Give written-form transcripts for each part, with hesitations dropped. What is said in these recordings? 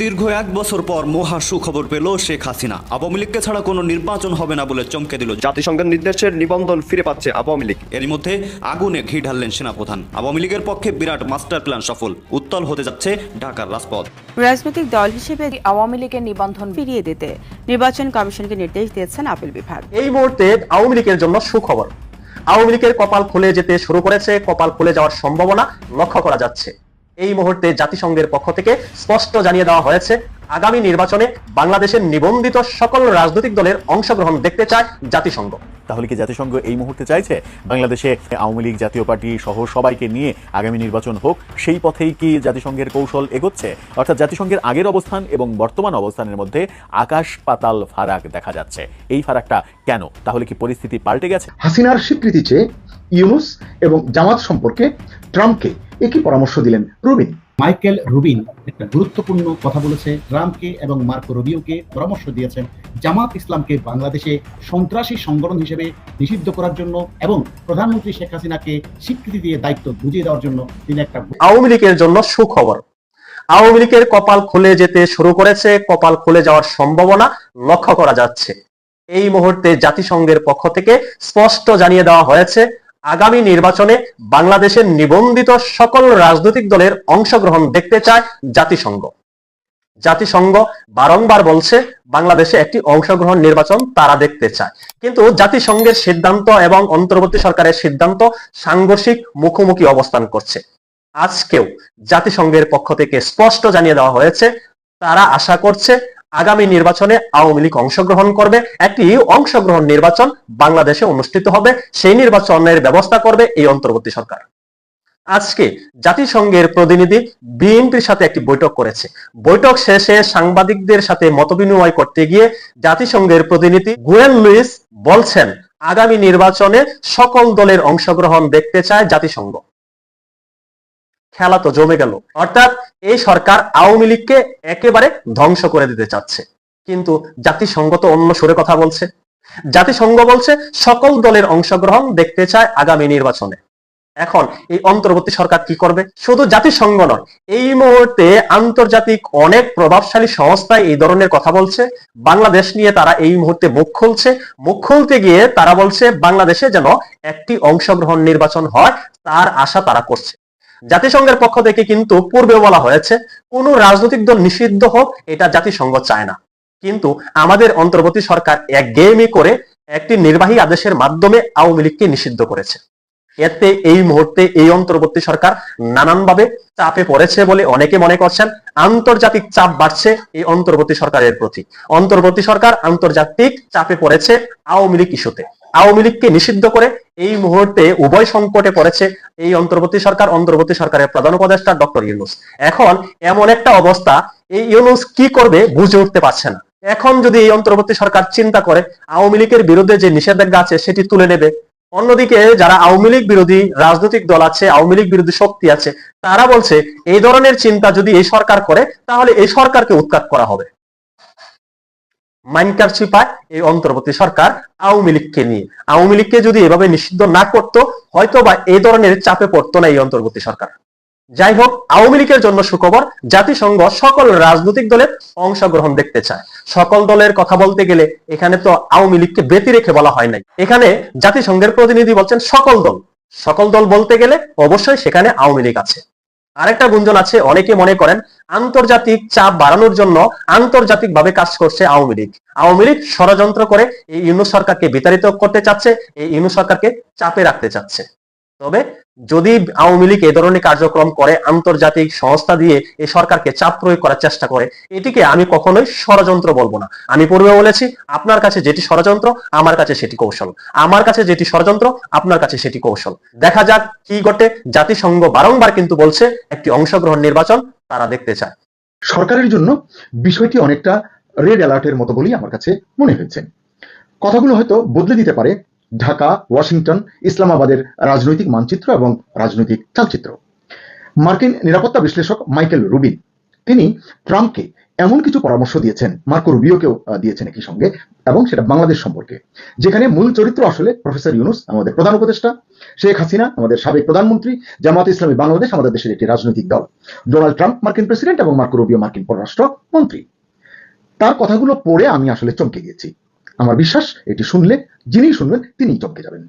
দীর্ঘ এক বছর পর মহা সুখবর পেল শেখ হাসিনা। আওয়ামী লীগকে ছাড়া কোনো নির্বাচন হবে না বলে চমকে দিল জাতিসংঘের নির্দেশের নিবন্ধন ফিরে পাচ্ছে আওয়ামী লীগ। এরই মধ্যে আগুনে ঘি ঢাললেন সেনাপ্রধান। আওয়ামী লীগের পক্ষে বিরাট মাস্টার প্ল্যান সফল, উত্তাল হতে যাচ্ছে ঢাকার রাজপথ। রাজনৈতিক দল হিসেবে আওয়ামী লীগের নিবন্ধন ফিরিয়ে দিতে নির্বাচন কমিশনকে নির্দেশ দিয়েছেন আপিল বিভাগ। এই মুহূর্তে আওয়ামী লীগের জন্য সুখবর। আওয়ামী লীগের কপাল খুলে যেতে শুরু করেছে, কপাল খুলে যাওয়ার সম্ভাবনা লক্ষ্য করা যাচ্ছে। এই মুহূর্তে জাতিসংঘের পক্ষ থেকে স্পষ্ট জানিয়ে দেওয়া হয়েছে, আগামী নির্বাচনে বাংলাদেশের নিবন্ধিত সকল রাজনৈতিক দলের অংশগ্রহণ দেখতে চায় জাতিসংঘ। তাহলে কি জাতিসংঘ এই মুহূর্তে চাইছে বাংলাদেশে আওয়ামী লীগ, জাতীয় পার্টি সহ সবাইকে নিয়ে আগামী নির্বাচন হোক? সেই পথেই কি জাতিসংঘের কৌশল এগোচ্ছে? অর্থাৎ জাতিসংঘের আগের অবস্থান এবং বর্তমান অবস্থানের মধ্যে আকাশ পাতাল ফারাক দেখা যাচ্ছে। এই ফারাকটা কেন? তাহলে কি পরিস্থিতি পাল্টে গেছে? হাসিনার স্বীকৃতি চেয়ে ইউনুস এবং জামাত সম্পর্কে ট্রাম্পকে একই পরামর্শ দিলেন রুবিন। মাইকেল রুবিন একটা গুরুত্বপূর্ণ কথা বলেছে। ট্রাম্পকে এবং মার্কো রুবিওকে পরামর্শ দিয়েছেন জামাত ইসলামকে বাংলাদেশে সন্ত্রাসী সংগঠন হিসেবে নিষিদ্ধ করার জন্য এবং প্রধানমন্ত্রী শেখ হাসিনাকে স্বীকৃতি দিয়ে দায়িত্ব বুঝিয়ে দেওয়ার জন্য তিনি একটা আওয়ামী লীগের জন্য সুখবর। আওয়ামী লীগের কপাল খুলে যেতে শুরু করেছে, কপাল খুলে যাওয়ার সম্ভাবনা লক্ষ্য করা যাচ্ছে। এই মুহূর্তে জাতিসংঘের পক্ষ থেকে স্পষ্ট জানিয়ে দেওয়া হয়েছে, আগামী নির্বাচনে বাংলাদেশের নিবন্ধিত সকল রাজনৈতিক দলের অংশগ্রহণ দেখতে চায় জাতিসংঘ। জাতিসংঘ বারংবার বলছে বাংলাদেশে একটি অংশগ্রহণ নির্বাচন তারা দেখতে চায়, কিন্তু জাতিসংঘের সিদ্ধান্ত এবং অন্তর্বর্তী সরকারের সিদ্ধান্ত সাংঘর্ষিক মুখোমুখি অবস্থান করছে। আজকেও জাতিসংঘের পক্ষ থেকে স্পষ্ট জানিয়ে দেওয়া হয়েছে, তারা আশা করছে আগামী নির্বাচনে আওয়ামী লীগ অংশগ্রহণ করবে। একটি অংশগ্রহণ নির্বাচন বাংলাদেশে অনুষ্ঠিত হবে, সেই নির্বাচনের ব্যবস্থা করবে এই অন্তর্বর্তী সরকার। আজকে জাতিসংঘের প্রতিনিধি বিএনপির সাথে একটি বৈঠক করেছে। বৈঠক শেষে সাংবাদিকদের সাথে মতবিনিময় করতে গিয়ে জাতিসংঘের প্রতিনিধি গুয়েন লুইস বলছেন, আগামী নির্বাচনে সকল দলের অংশগ্রহণ দেখতে চায় জাতিসংঘ। খেলা তো জমে গেল। অর্থাৎ এই সরকার আওয়ামী লীগকে একেবারে ধ্বংস করে দিতে চাচ্ছে, কিন্তু জাতিসংঘ তো অন্য সুরে কথা বলছে। জাতিসংঘ বলছে সকল দলের অংশগ্রহণ দেখতে চায় আগামী নির্বাচনে। এখন এই অন্তর্বর্তী সরকার কি করবে? শুধু জাতিসংঘ নয়, এই মুহূর্তে আন্তর্জাতিক অনেক প্রভাবশালী সংস্থায় এই ধরনের কথা বলছে। বাংলাদেশ নিয়ে তারা এই মুহূর্তে মুখ খুলছে। মুখ খুলতে গিয়ে তারা বলছে বাংলাদেশে যেন একটি অংশগ্রহণ নির্বাচন হয়, তার আশা তারা করছে। জাতিসংঘের পক্ষ থেকে কিন্তু পূর্বে বলা হয়েছে কোন রাজনৈতিক দল নিষিদ্ধ হোক, এটা জাতিসংঘ চায় না। কিন্তু আমাদের অন্তর্বর্তী সরকার একঘেয়েমি করে একটি নির্বাহী আদেশের মাধ্যমে আওয়ামী লীগকে নিষিদ্ধ করেছে। এতে এই মুহূর্তে এই অন্তর্বর্তী সরকার নানানভাবে চাপে পড়েছে বলে অনেকে মনে করছেন। আন্তর্জাতিক চাপ বাড়ছে এই অন্তর্বর্তী সরকারের প্রতি। অন্তর্বর্তী সরকার আন্তর্জাতিক চাপে পড়েছে আওয়ামী লীগ ইস্যুতে। আওয়ামী লীগকে নিষিদ্ধ করে এই মুহূর্তে উভয় সংকটে পড়েছে এই অন্তর্বর্তী সরকার, অন্তর্বর্তী সরকারের প্রধান উপদেষ্টা ডক্টর ইউনূস। এখন এমন একটা অবস্থা, এই ইউনূস কি করবে বুঝে উঠতে পারছে না। এখন যদি এই অন্তর্বর্তী সরকার চিন্তা করে আওয়ামী লীগের বিরুদ্ধে যে নিষেধাজ্ঞা আছে সেটি তুলে নেবে, অন্যদিকে যারা আওয়ামী লীগ বিরোধী রাজনৈতিক দল আছে, আওয়ামী লীগ বিরোধী শক্তি আছে, তারা বলছে এই ধরনের চিন্তা যদি এই সরকার করে তাহলে এই সরকারকে উৎখাত করা হবে। মাইন্ডকার ছিপায় এই অন্তর্বর্তী সরকার আওয়ামী লীগকে নিয়ে। আওয়ামী লীগকে যদি এভাবে নিষিদ্ধ না করতো, হয়তো বা এই ধরনের চাপে পড়তো না এই অন্তর্বর্তী সরকার। যাই হোক, আওয়ামী লীগের জন্য সুখবর, জাতিসংঘ সকল রাজনৈতিক দলের অংশগ্রহণ দেখতে চায়। সকল দলের কথা বলতে গেলে এখানে তো আওয়ামী লীগকে ব্যতি রেখে বলা হয় নাই। এখানে জাতিসংঘের প্রতিনিধি বলছেন সকল দল। সকল দল বলতে গেলে অবশ্যই সেখানে আওয়ামী লীগ আছে। আরেকটা গুঞ্জন আছে, অনেকে মনে করেন আন্তর্জাতিক চাপ বাড়ানোর জন্য আন্তর্জাতিক ভাবে কাজ করছে আওয়ামী লীগ। আওয়ামী লীগ ষড়যন্ত্র করে এই ইউনূস সরকারকে বিতাড়িত করতে চাচ্ছে, এই ইউনূস সরকারকে চাপে রাখতে চাচ্ছে। তবে যদি আওয়ামী লীগ এই ধরনের কার্যক্রম করে, আন্তর্জাতিক সংস্থা দিয়ে এই সরকারকে চাপ প্রয়োগ করার চেষ্টা করে, এটিকে আমি কখনোই ষড়যন্ত্র বলবো না। আমি পূর্বে বলেছি, আপনার কাছে যেটি ষড়যন্ত্র আমার কাছে সেটি কৌশল, আমার কাছে যেটি ষড়যন্ত্র আপনার কাছে সেটি কৌশল। দেখা যাক কি ঘটে। জাতিসংঘ বারংবার কিন্তু বলছে একটি অংশগ্রহণ নির্বাচন তারা দেখতে চায়। সরকারের জন্য বিষয়টি অনেকটা রেড অ্যালার্টের মতো বলেই আমার কাছে মনে হয়েছে। কথাগুলো হয়তো বদলে দিতে পারে ঢাকা, ওয়াশিংটন, ইসলামাবাদের রাজনৈতিক মানচিত্র এবং রাজনৈতিক চালচিত্র। মার্কিন নিরাপত্তা বিশ্লেষক মাইকেল রুবিন তিনি ট্রাম্পকে এমন কিছু পরামর্শ দিয়েছেন, মার্কো রুবিওকেও দিয়েছেন একই সঙ্গে, এবং সেটা বাংলাদেশ সম্পর্কে, যেখানে মূল চরিত্র আসলে প্রফেসর ইউনূস আমাদের প্রধান উপদেষ্টা, শেখ হাসিনা আমাদের সাবেক প্রধানমন্ত্রী, জামাত ইসলামী বাংলাদেশ আমাদের দেশের একটি রাজনৈতিক দল, ডোনাল্ড ট্রাম্প মার্কিন প্রেসিডেন্ট এবং মার্কো রুবিও মার্কিন পররাষ্ট্র মন্ত্রী। তার কথাগুলো পড়ে আমি আসলে চমকে গেছি। আমার বিশ্বাস এটি শুনলে যিনি শুনবেন তিনি চমকে যাবেন।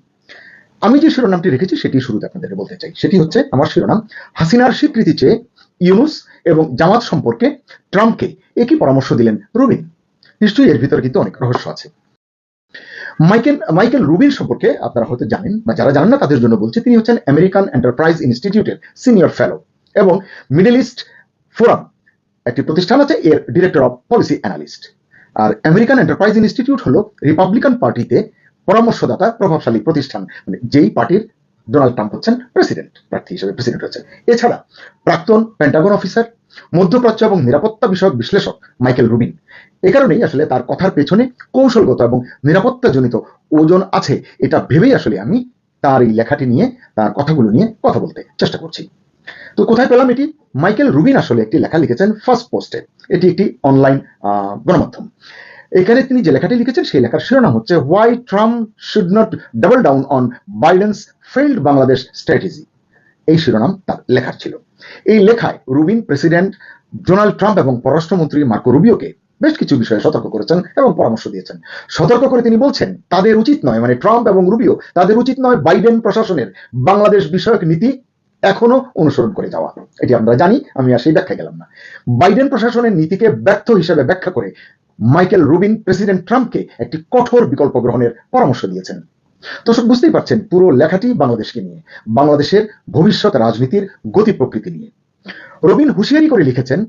আমি যে শিরোনামটি রেখেছি সেটি শুরুতে আপনাদের বলতে চাই। সেটি হচ্ছে আমার শিরোনাম, হাসিনার স্বীকৃতি চেয়ে ইউনূস এবং জামাত সম্পর্কে ট্রাম্পকে একই পরামর্শ দিলেন রুবিন। নিশ্চয়ই এর ভিতরে কিন্তু অনেক রহস্য আছে। মাইকেল রুবিন সম্পর্কে আপনারা হয়তো জানেন, বা যারা জানেন না তাদের জন্য বলছি। তিনি হচ্ছেন আমেরিকান এন্টারপ্রাইজ ইনস্টিটিউটের সিনিয়র ফেলো এবং মিডল ইস্ট ফোরাম একটি প্রতিষ্ঠান আছে, এর ডিরেক্টর অফ পলিসি অ্যানালিস্ট। আর আমেরিকান এন্টারপ্রাইজ ইনস্টিটিউট হলো রিপাবলিকান পার্টিতে পরামর্শদাতা প্রভাবশালী প্রতিষ্ঠান, মানে যেই পার্টির ডোনাল্ড ট্রাম্প হচ্ছেন প্রেসিডেন্ট, প্রার্থী হিসেবে প্রেসিডেন্ট হচ্ছেন। এছাড়া প্রাক্তন পেন্টাগন অফিসার, মধ্যপ্রাচ্য এবং নিরাপত্তা বিষয়ক বিশ্লেষক মাইকেল রুবিন। এ কারণেই আসলে তার কথার পেছনে কৌশলগত এবং নিরাপত্তাজনিত ওজন আছে, এটা ভেবেই আসলে আমি তার এই লেখাটি নিয়ে, তার কথাগুলো নিয়ে কথা বলতে চেষ্টা করছি। তো কোথায় পেলাম এটি? মাইকেল রুবিন আসলে একটি লেখা লিখেছেন ফার্স্ট পোস্টে। এটি একটি অনলাইন গণমাধ্যম। এখানে তিনি যে লেখাটি লিখেছেন সেই লেখার শিরোনাম হচ্ছে why Trump should not double down on Biden's failed Bangladesh strategy. এই শিরোনাম তার লেখার ছিল। এই লেখায় রুবিন প্রেসিডেন্ট ডোনাল্ড ট্রাম্প এবং পররাষ্ট্রমন্ত্রী মার্কো রুবিওকে বেশ কিছু বিষয়ে সতর্ক করেছেন এবং পরামর্শ দিয়েছেন। সতর্ক করে তিনি বলছেন তাদের উচিত নয়, মানে ট্রাম্প এবং রুবিও, তাদের উচিত নয় বাইডেন প্রশাসনের বাংলাদেশ বিষয়ক নীতি এখনো অনুসরণ করে যাওয়া। এটি আমরা জানি, আমি আর সেই ব্যাখ্যা গেলাম না। বাইডেন প্রশাসনের নীতিকে ব্যর্থ হিসেবে ব্যাখ্যা করে মাইকেল রুবিন প্রেসিডেন্ট ট্রাম্পকে একটি কঠোর বিকল্প গ্রহণের পরামর্শ দিয়েছেন। দর্শক বুঝতেই পারছেন পুরো লেখাটি বাংলাদেশকে নিয়ে, বাংলাদেশের ভবিষ্যৎ রাজনীতির গতি প্রকৃতি নিয়ে। রুবিন হুঁশিয়ারি করে লিখেছেন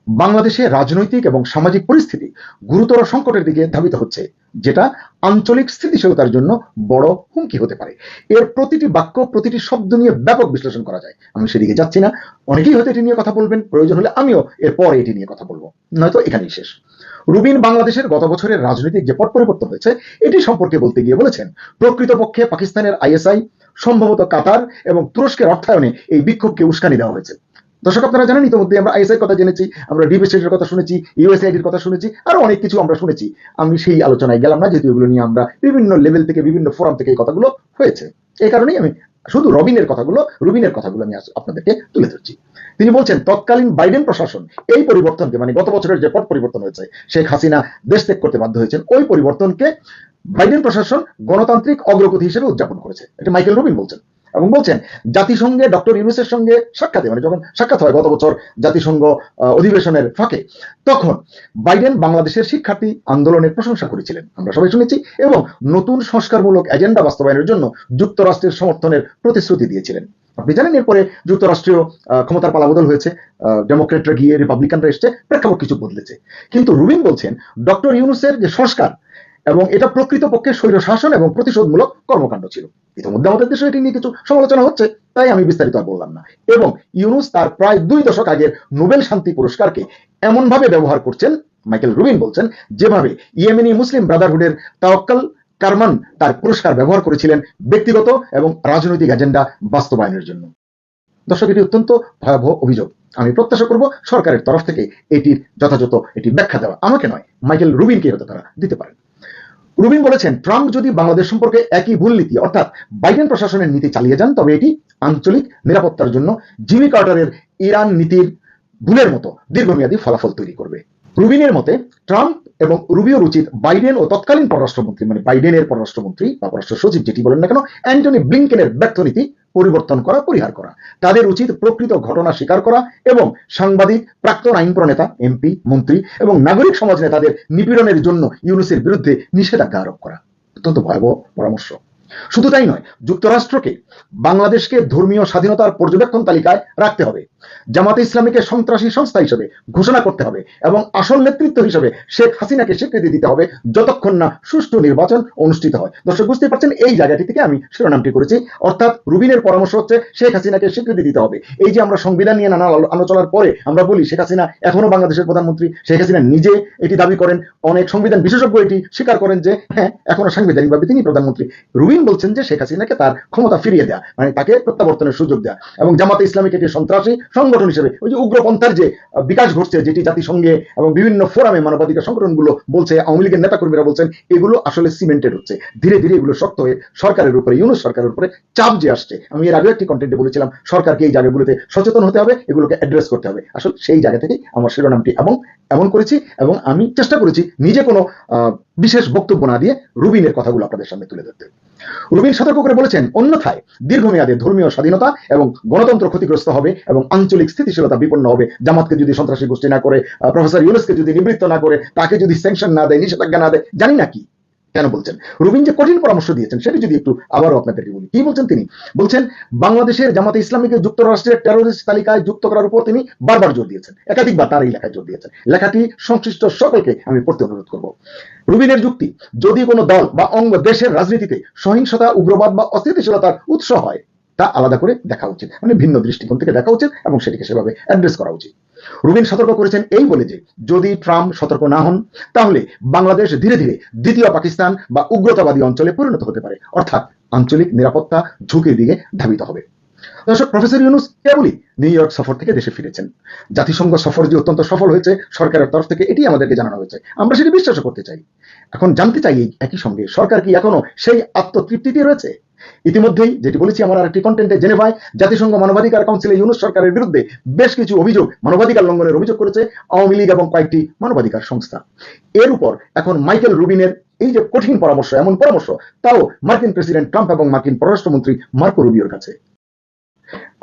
বাংলাদেশে রাজনৈতিক এবং সামাজিক পরিস্থিতি গুরুতর সংকটের দিকে ধাবিত হচ্ছে, যেটা আঞ্চলিক স্থিতিশীলতার জন্য বড় হুমকি হতে পারে। এর প্রতিটি বাক্য, প্রতিটি শব্দ নিয়ে ব্যাপক বিশ্লেষণ করা যায়। আমি সেদিকে যাচ্ছি না, অনেকেই হয়তো এটি নিয়ে কথা বলবেন, প্রয়োজন হলে আমিও এরপরে এটি নিয়ে কথা বলবো, নয়তো এখানেই শেষ। রুবিন বাংলাদেশের গত বছরের রাজনৈতিক যে পট পরিবর্তন হয়েছে এটি সম্পর্কে বলতে গিয়ে বলেছেন প্রকৃতপক্ষে পাকিস্তানের আইএসআই, সম্ভবত কাতার এবং তুরস্কের অর্থায়নে এই বিক্ষোভকে উস্কানি দেওয়া হয়েছে। দর্শক আপনারা জানেন ইতিমধ্যে আমরা আইএসআই কথা জেনেছি, আমরা ডিপ স্টেটের কথা শুনেছি, ইউএসআইডির কথা শুনেছি, আরো অনেক কিছু আমরা শুনেছি। আমি সেই আলোচনায় গেলাম না, যেহেতু এগুলো নিয়ে আমরা বিভিন্ন লেভেল থেকে, বিভিন্ন ফোরাম থেকে এই কথাগুলো হয়েছে। এই কারণেই আমি শুধু রুবিনের কথাগুলো আমি আপনাদেরকে তুলে ধরছি। তিনি বলছেন তৎকালীন বাইডেন প্রশাসন এই পরিবর্তনকে, মানে গত বছরের যে পট পরিবর্তন হয়েছে, শেখ হাসিনা দেশ ত্যাগ করতে বাধ্য হয়েছেন, ওই পরিবর্তনকে বাইডেন প্রশাসন গণতান্ত্রিক অগ্রগতি হিসেবে উদযাপন করেছে। এটা মাইকেল রুবিন বলছেন এবং বলছেন জাতিসংঘে ডক্টর ইউনূসের সঙ্গে সাক্ষাতে, মানে যখন সাক্ষাৎ হয় গত বছর জাতিসংঘ অধিবেশনের ফাঁকে, তখন বাইডেন বাংলাদেশের শিক্ষার্থী আন্দোলনের প্রশংসা করেছিলেন, আমরা সবাই শুনেছি, এবং নতুন সংস্কারমূলক এজেন্ডা বাস্তবায়নের জন্য যুক্তরাষ্ট্রের সমর্থনের প্রতিশ্রুতি দিয়েছিলেন। আপনি জানেন এরপরে যুক্তরাষ্ট্রীয় ক্ষমতার পালাবদল হয়েছে, ডেমোক্রেটরা গিয়ে রিপাবলিকানরা এসছে, প্রেক্ষাপট কিছু বদলেছে। কিন্তু রুবিন বলছেন ডক্টর ইউনূসের যে সংস্কার, এবং এটা প্রকৃতপক্ষে স্বৈরশাসন এবং প্রতিশোধমূলক কর্মকাণ্ড ছিল। ইতিমধ্যে আমাদের দেশে এটি নিয়ে কিছু সমালোচনা হচ্ছে, তাই আমি বিস্তারিত আর বললাম না। এবং ইউনূস তার প্রায় 2 দশক আগের নোবেল শান্তি পুরস্কারকে এমনভাবে ব্যবহার করছেন, মাইকেল রুবিন বলছেন, যেভাবে ইয়েমেনি মুসলিম ব্রাদারহুডের তাওয়াক্কাল কারমান তার পুরস্কার ব্যবহার করেছিলেন ব্যক্তিগত এবং রাজনৈতিক এজেন্ডা বাস্তবায়নের জন্য। দর্শক এটি অত্যন্ত ভয়াবহ অভিযোগ। আমি প্রত্যাশা করব সরকারের তরফ থেকে এটির যথাযথ এটি ব্যাখ্যা দেওয়া, আমাকে নয় মাইকেল রুবিনকে হয়তো তারা দিতে পারেন। রুবিন বলেছেন ট্রাম্প যদি বাংলাদেশ সম্পর্কে একই ভুল নীতি অর্থাৎ বাইডেন প্রশাসনের নীতি চালিয়ে যান, তবে এটি আঞ্চলিক নিরাপত্তার জন্য জিমি কার্টারের ইরান নীতির ভুলের মতো দীর্ঘমেয়াদী ফলাফল তৈরি করবে। রুবিনের মতে ট্রাম্প এবং রুবিওর উচিত বাইডেন ও তৎকালীন পররাষ্ট্রমন্ত্রী, মানে বাইডেনের পররাষ্ট্রমন্ত্রী বা পররাষ্ট্র সচিব যেটি বলেন না কেন, অ্যান্টনি ব্লিংকেনের ব্যর্থ নীতি পরিবর্তন করা, পরিহার করা। তাদের উচিত প্রকৃত ঘটনা স্বীকার করা এবং সাংবাদিক, প্রাক্তন আইন প্রণেতা, এমপি, মন্ত্রী এবং নাগরিক সমাজ নেতাদের নিপীড়নের জন্য ইউনূসের বিরুদ্ধে নিষেধাজ্ঞা আরোপ করা। অত্যন্ত ভয়াবহ পরামর্শ। শুধু তাই নয়, যুক্তরাষ্ট্রকে বাংলাদেশকে ধর্মীয় স্বাধীনতার পর্যবেক্ষণ তালিকায় রাখতে হবে, জামাতে ইসলামীকে সন্ত্রাসী সংস্থা হিসেবে ঘোষণা করতে হবে এবং আসল নেতৃত্ব হিসেবে শেখ হাসিনাকে স্বীকৃতি দিতে হবে যতক্ষণ না সুষ্ঠু নির্বাচন অনুষ্ঠিত হয়। দর্শক বুঝতে পারছেন এই জায়গাটি থেকে আমি শিরোনামটি করেছি, অর্থাৎ রুবিনের পরামর্শ হচ্ছে শেখ হাসিনাকে স্বীকৃতি দিতে হবে। এই যে আমরা সংবিধান নিয়ে নানা আলোচনার পরে আমরা বলি শেখ হাসিনা এখনো বাংলাদেশের প্রধানমন্ত্রী, শেখ হাসিনা নিজে এটি দাবি করেন, অনেক সংবিধান বিশেষজ্ঞ এটি স্বীকার করেন যে হ্যাঁ এখনো সাংবিধানিকভাবে তিনি প্রধানমন্ত্রী। রুবিন রুবিন বলছেন যে শেখ হাসিনাকে তার ক্ষমতা ফিরিয়ে দেয়া, মানে তাকে প্রত্যাবর্তনের সুযোগ দেয়া, এবং জামাতে ইসলামীকে একটি সন্ত্রাসী সংগঠন হিসেবে ওই যে উগ্রপন্থার যে বিকাশ ঘটছে, যেটি জাতিসংঘে এবং বিভিন্ন ফোরামে মানবাধিকার সংগঠনগুলো বলছে, আওয়ামী লীগের নেতাকর্মীরা বলছেন, এগুলো আসলে সিমেন্টেড হচ্ছে। ধীরে ধীরে এগুলো শক্ত হয়ে সরকারের উপরে, ইউনূস সরকারের উপরে চাপ যে আসছে। আমি এর আগে একটি কন্টেন্টে বলেছিলাম সরকারকে এই জায়গাগুলোতে সচেতন হতে হবে, এগুলোকে অ্যাড্রেস করতে হবে। আসলে সেই জায়গা থেকেই আমার শিরোনামটি এমন করেছি, এবং আমি চেষ্টা করেছি নিজে কোনো বিশেষ বক্তব্য না দিয়ে রুবিনের কথাগুলো আপনাদের সামনে তুলে ধরতে। রুবিন সতর্ক করে বলেছেন, অন্যথায় দীর্ঘমেয়াদে ধর্মীয় স্বাধীনতা এবং গণতন্ত্র ক্ষতিগ্রস্ত হবে এবং আঞ্চলিক স্থিতিশীলতা বিপন্ন হবে। জামাতকে যদি সন্ত্রাসী গোষ্ঠী না করে, প্রফেসর ইউনূসকে যদি নিবৃত্ত না করে, তাকে যদি স্যাংশন না দেয়, নিষেধাজ্ঞা না দেয়, জানি না কি কেন বলছেন। রুবিন যে কঠিন পরামর্শ দিয়েছেন সেটি যদি একটু আবারও আপনাদেরকে বলি। কি বলছেন তিনি? বলছেন বাংলাদেশের জামাতে ইসলামীকে যুক্তরাষ্ট্রের টেরোরিস্ট তালিকায় যুক্ত করার উপর তিনি বারবার জোর দিয়েছেন, একাধিকবার তার এই লেখায় জোর দিয়েছেন। লেখাটি সংশ্লিষ্ট সকলকে আমি পড়তে অনুরোধ করব। রুবিনের যুক্তি, যদি কোনো দল বা অঙ্গ দেশের রাজনীতিতে সহিংসতা, উগ্রবাদ বা অস্থিতিশীলতার উৎস হয়, তা আলাদা করে দেখা উচিত, মানে ভিন্ন দৃষ্টিকোণ থেকে দেখা উচিত এবং সেটিকে সেভাবে অ্যাড্রেস করা উচিত। রুবিন সতর্ক করেছেন এই বলে যে যদি ট্রাম্প সতর্ক না হন তাহলে বাংলাদেশ ধীরে ধীরে দ্বিতীয় পাকিস্তান বা উগ্রতাবাদী অঞ্চলে পরিণত হতে পারে, অর্থাৎ আঞ্চলিক নিরাপত্তা ঝুঁকির দিকে ধাবিত হবে। দর্শক, প্রফেসর ইউনূস কেবলই নিউ ইয়র্ক সফর থেকে দেশে ফিরেছেন। জাতিসংঘ সফর যে অত্যন্ত সফল হয়েছে সরকারের তরফ থেকে, এটি আমাদেরকে জানানো হয়েছে, আমরা সেটি বিশ্বাস করতে চাই। এখন জানতে চাই একই সঙ্গে সরকার কি এখনো সেই আত্মতৃপ্তিতে রয়েছে? ইতিমধ্যেই যেটি বলেছি আমার আরেকটি কন্টেন্টে, জেনেভায় জাতিসংঘ মানবাধিকার কাউন্সিলে ইউনূস সরকারের বিরুদ্ধে বেশ কিছু অভিযোগ, মানবাধিকার লঙ্ঘনের অভিযোগ করেছে আওয়ামী লীগ এবং কয়েকটি মানবাধিকার সংস্থা। এর উপর এখন মাইকেল রুবিনের এই যে কঠিন পরামর্শ, এমন পরামর্শ তাও মার্কিন প্রেসিডেন্ট ট্রাম্প এবং মার্কিন পররাষ্ট্রমন্ত্রী মার্কো রুবিওর কাছে।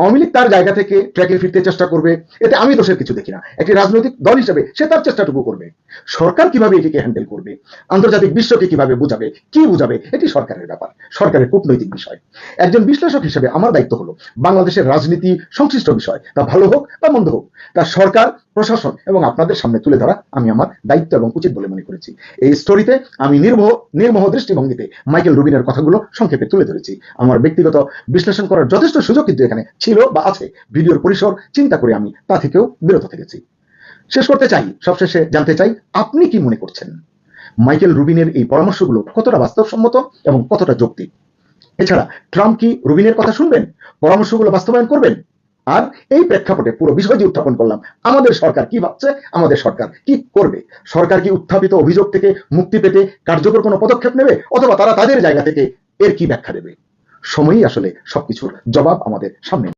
আওয়ামী লীগ তার জায়গা থেকে ট্র্যাকে ফিরতে চেষ্টা করবে, এতে আমি দোষের কিছু দেখি না। একটি রাজনৈতিক দল হিসেবে সে তার চেষ্টাটুকু করবে। সরকার কিভাবে এটিকে হ্যান্ডেল করবে, আন্তর্জাতিক বিশ্বকে কিভাবে বুঝাবে, কি বুঝাবে, এটি সরকারের ব্যাপার, সরকারের কূটনৈতিক বিষয়। একজন বিশ্লেষক হিসেবে আমার দায়িত্ব হলো বাংলাদেশের রাজনীতি সংশ্লিষ্ট বিষয়, তা ভালো হোক বা মন্দ হোক, তা সরকার, প্রশাসন এবং আপনাদের সামনে তুলে ধরা আমি আমার দায়িত্ব এবং উচিত বলে মনে করেছি। এই স্টোরিতে আমি নির্মোহ দৃষ্টিভঙ্গিতে মাইকেল রুবিনের কথাগুলো সংক্ষেপে তুলে ধরেছি। আমার ব্যক্তিগত বিশ্লেষণ করার যথেষ্ট সুযোগ কিন্তু এখানে ছিল বা আছে। ভিডিওর পরিসর চিন্তা করে আমি তা থেকেও বিরত থেকেছি। শেষ করতে চাই, সবশেষে জানতে চাই আপনি কি মনে করছেন মাইকেল রুবিনের এই পরামর্শগুলো কতটা বাস্তবসম্মত এবং কতটা যৌক্তিক? এছাড়া ট্রাম্প কি রুবিনের কথা শুনবেন, পরামর্শগুলো বাস্তবায়ন করবেন? আর এই প্রেক্ষাপটে পুরো বিষয় যে উত্থাপন করলাম, আমাদের সরকার কি ভাবছে, আমাদের সরকার কি করবে? সরকার কি উত্থাপিত অভিযোগ থেকে মুক্তি পেতে কার্যকর কোনো পদক্ষেপ নেবে, অথবা তারা তাদের জায়গা থেকে এর কি ব্যাখ্যা দেবে? সময়ই আসলে সবকিছুর জবাব আমাদের সামনে।